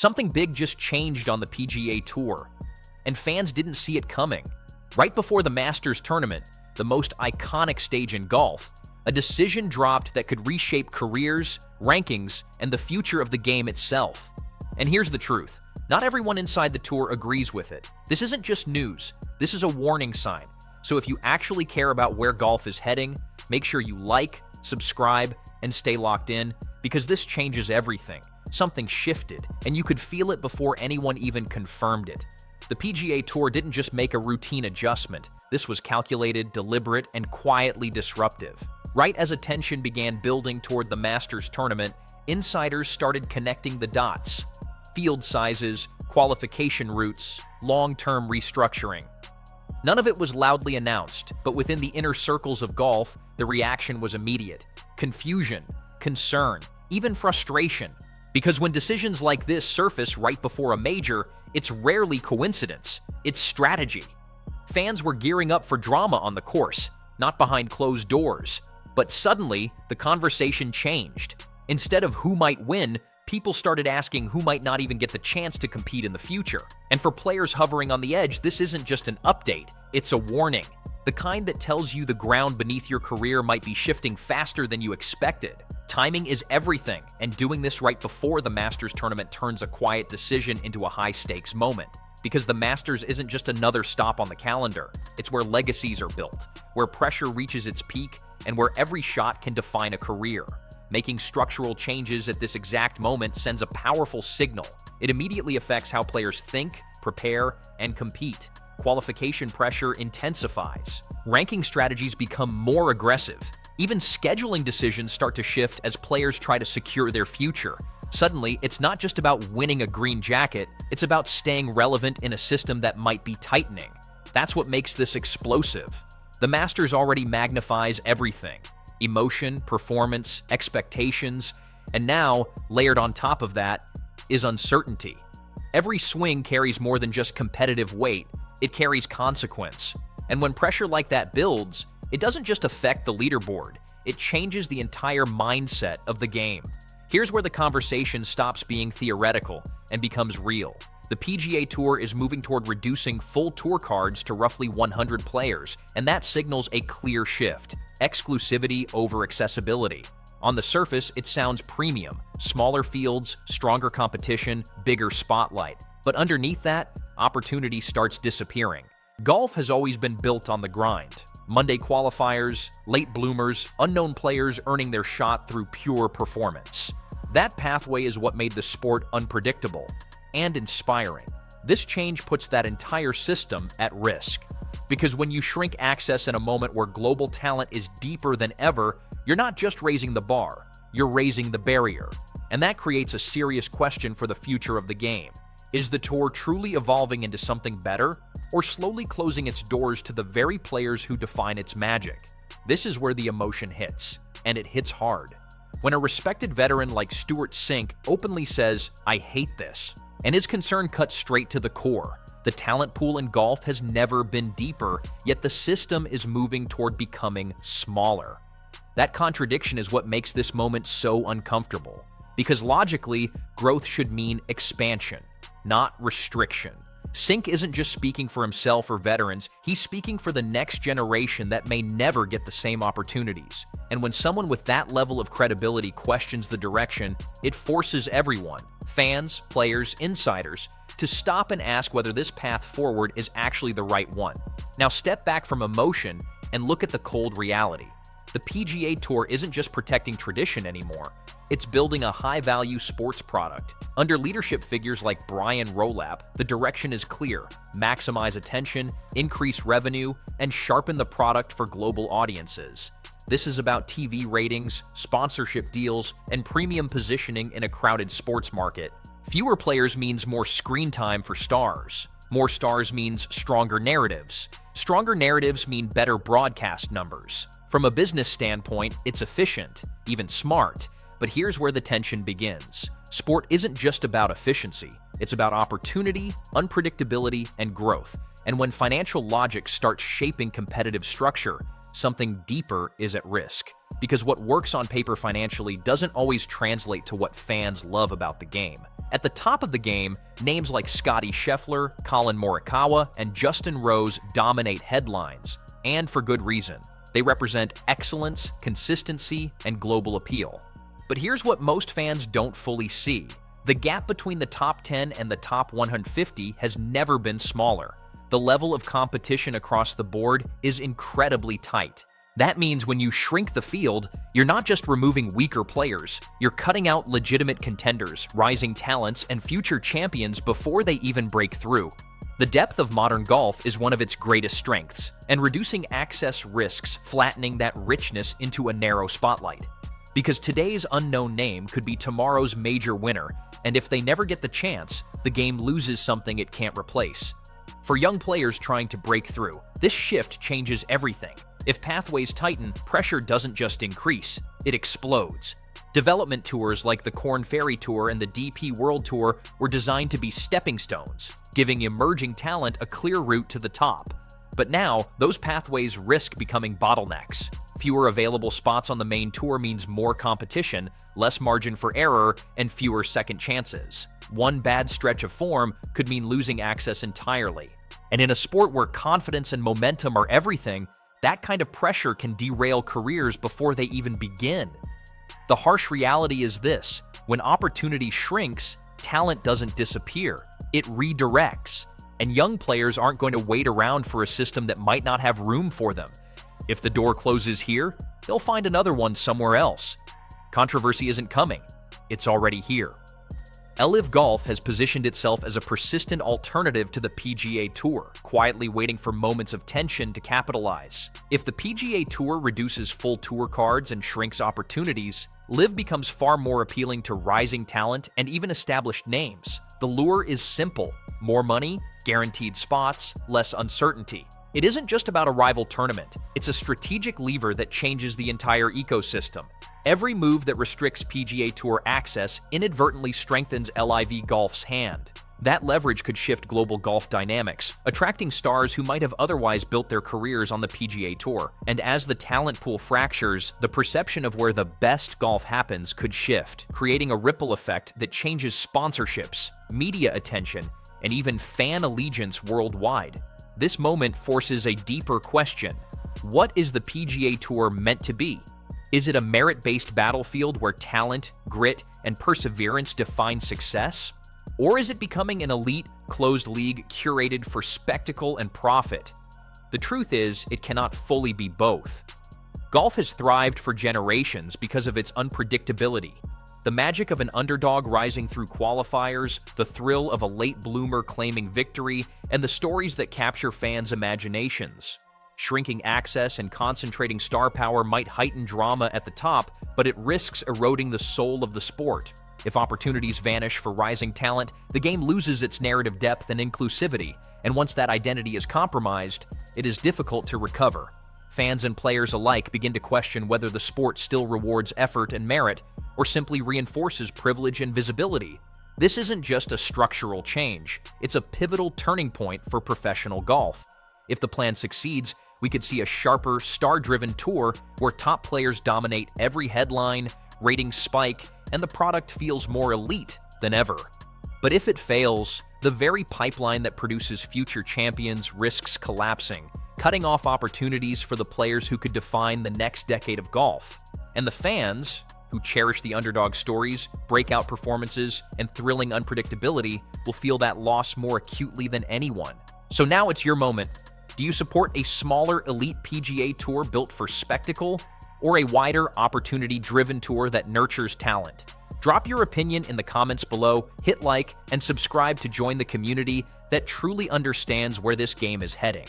Something big just changed on the PGA Tour, and fans didn't see it coming. Right before the Masters tournament, the most iconic stage in golf, a decision dropped that could reshape careers, rankings, and the future of the game itself. And here's the truth. Not everyone inside the tour agrees with it. This isn't just news. This is a warning sign. So if you actually care about where golf is heading, make sure you like, subscribe, and stay locked in, because this changes everything. Something shifted, and you could feel it before anyone even confirmed it. The PGA Tour didn't just make a routine adjustment. This was calculated, deliberate, and quietly disruptive. Right as attention began building toward the Masters tournament, insiders started connecting the dots. Field sizes, qualification routes, long-term restructuring. None of it was loudly announced, but within the inner circles of golf, the reaction was immediate. Confusion, concern, even frustration. Because when decisions like this surface right before a major, it's rarely coincidence, it's strategy. Fans were gearing up for drama on the course, not behind closed doors. But suddenly, the conversation changed. Instead of who might win, people started asking who might not even get the chance to compete in the future. And for players hovering on the edge, this isn't just an update, it's a warning. The kind that tells you the ground beneath your career might be shifting faster than you expected. Timing is everything, and doing this right before the Masters tournament turns a quiet decision into a high-stakes moment. Because the Masters isn't just another stop on the calendar, it's where legacies are built, where pressure reaches its peak, and where every shot can define a career. Making structural changes at this exact moment sends a powerful signal. It immediately affects how players think, prepare, and compete. Qualification pressure intensifies. Ranking strategies become more aggressive. Even scheduling decisions start to shift as players try to secure their future. Suddenly, it's not just about winning a green jacket, it's about staying relevant in a system that might be tightening. That's what makes this explosive. The Masters already magnifies everything. Emotion, performance, expectations, and now, layered on top of that, is uncertainty. Every swing carries more than just competitive weight, it carries consequence. And when pressure like that builds, it doesn't just affect the leaderboard, it changes the entire mindset of the game. Here's where the conversation stops being theoretical and becomes real. The PGA Tour is moving toward reducing full tour cards to roughly 100 players, and that signals a clear shift. Exclusivity over accessibility. On the surface, it sounds premium. Smaller fields, stronger competition, bigger spotlight. But underneath that, opportunity starts disappearing. Golf has always been built on the grind. Monday qualifiers, late bloomers, unknown players earning their shot through pure performance. That pathway is what made the sport unpredictable and inspiring. This change puts that entire system at risk. Because when you shrink access in a moment where global talent is deeper than ever, you're not just raising the bar, you're raising the barrier. And that creates a serious question for the future of the game. Is the tour truly evolving into something better, or slowly closing its doors to the very players who define its magic? This is where the emotion hits, and it hits hard. When a respected veteran like Stewart Cink openly says, "I hate this," and his concern cuts straight to the core. The talent pool in golf has never been deeper, yet the system is moving toward becoming smaller. That contradiction is what makes this moment so uncomfortable. Because logically, growth should mean expansion, not restriction. Cink isn't just speaking for himself or veterans, he's speaking for the next generation that may never get the same opportunities. And when someone with that level of credibility questions the direction, it forces everyone, fans, players, insiders, to stop and ask whether this path forward is actually the right one. Now step back from emotion and look at the cold reality. The PGA Tour isn't just protecting tradition anymore, it's building a high-value sports product. Under leadership figures like Brian Rolap, the direction is clear: maximize attention, increase revenue, and sharpen the product for global audiences. This is about TV ratings, sponsorship deals, and premium positioning in a crowded sports market. Fewer players means more screen time for stars. More stars means stronger narratives. Stronger narratives mean better broadcast numbers. From a business standpoint, it's efficient, even smart. But here's where the tension begins. Sport isn't just about efficiency. It's about opportunity, unpredictability, and growth. And when financial logic starts shaping competitive structure, something deeper is at risk. because what works on paper financially doesn't always translate to what fans love about the game. At the top of the game, names like Scottie Scheffler, Colin Morikawa, and Justin Rose dominate headlines, and for good reason. They represent excellence, consistency, and global appeal. But here's what most fans don't fully see. The gap between the top 10 and the top 150 has never been smaller. The level of competition across the board is incredibly tight. That means when you shrink the field, you're not just removing weaker players, you're cutting out legitimate contenders, rising talents, and future champions before they even break through. The depth of modern golf is one of its greatest strengths, and reducing access risks flattening that richness into a narrow spotlight. Because today's unknown name could be tomorrow's major winner, and if they never get the chance, the game loses something it can't replace. For young players trying to break through, this shift changes everything. If pathways tighten, pressure doesn't just increase, it explodes. Development tours like the Korn Ferry Tour and the DP World Tour were designed to be stepping stones, giving emerging talent a clear route to the top. But now, those pathways risk becoming bottlenecks. Fewer available spots on the main tour means more competition, less margin for error, and fewer second chances. One bad stretch of form could mean losing access entirely. And in a sport where confidence and momentum are everything, that kind of pressure can derail careers before they even begin. The harsh reality is this: when opportunity shrinks, talent doesn't disappear, it redirects. And young players aren't going to wait around for a system that might not have room for them. If the door closes here, they'll find another one somewhere else. Controversy isn't coming, it's already here. LIV Golf has positioned itself as a persistent alternative to the PGA Tour, quietly waiting for moments of tension to capitalize. If the PGA Tour reduces full tour cards and shrinks opportunities, LIV becomes far more appealing to rising talent and even established names. The lure is simple: more money, guaranteed spots, less uncertainty. It isn't just about a rival tournament, it's a strategic lever that changes the entire ecosystem. Every move that restricts PGA Tour access inadvertently strengthens LIV Golf's hand. That leverage could shift global golf dynamics, attracting stars who might have otherwise built their careers on the PGA Tour. And as the talent pool fractures, the perception of where the best golf happens could shift, creating a ripple effect that changes sponsorships, media attention, and even fan allegiance worldwide. This moment forces a deeper question. What is the PGA Tour meant to be? Is it a merit-based battlefield where talent, grit, and perseverance define success? Or is it becoming an elite, closed league curated for spectacle and profit? The truth is, it cannot fully be both. Golf has thrived for generations because of its unpredictability. The magic of an underdog rising through qualifiers, the thrill of a late bloomer claiming victory, and the stories that capture fans' imaginations. Shrinking access and concentrating star power might heighten drama at the top, but it risks eroding the soul of the sport. If opportunities vanish for rising talent, the game loses its narrative depth and inclusivity, and once that identity is compromised, it is difficult to recover. Fans and players alike begin to question whether the sport still rewards effort and merit, or simply reinforces privilege and visibility. This isn't just a structural change, it's a pivotal turning point for professional golf. If the plan succeeds, we could see a sharper, star-driven tour where top players dominate every headline, ratings spike, and the product feels more elite than ever. But if it fails, the very pipeline that produces future champions risks collapsing, cutting off opportunities for the players who could define the next decade of golf. And the fans, who cherish the underdog stories, breakout performances, and thrilling unpredictability, will feel that loss more acutely than anyone. So now it's your moment. Do you support a smaller elite PGA Tour built for spectacle, or a wider opportunity-driven tour that nurtures talent? Drop your opinion in the comments below, hit like, and subscribe to join the community that truly understands where this game is heading.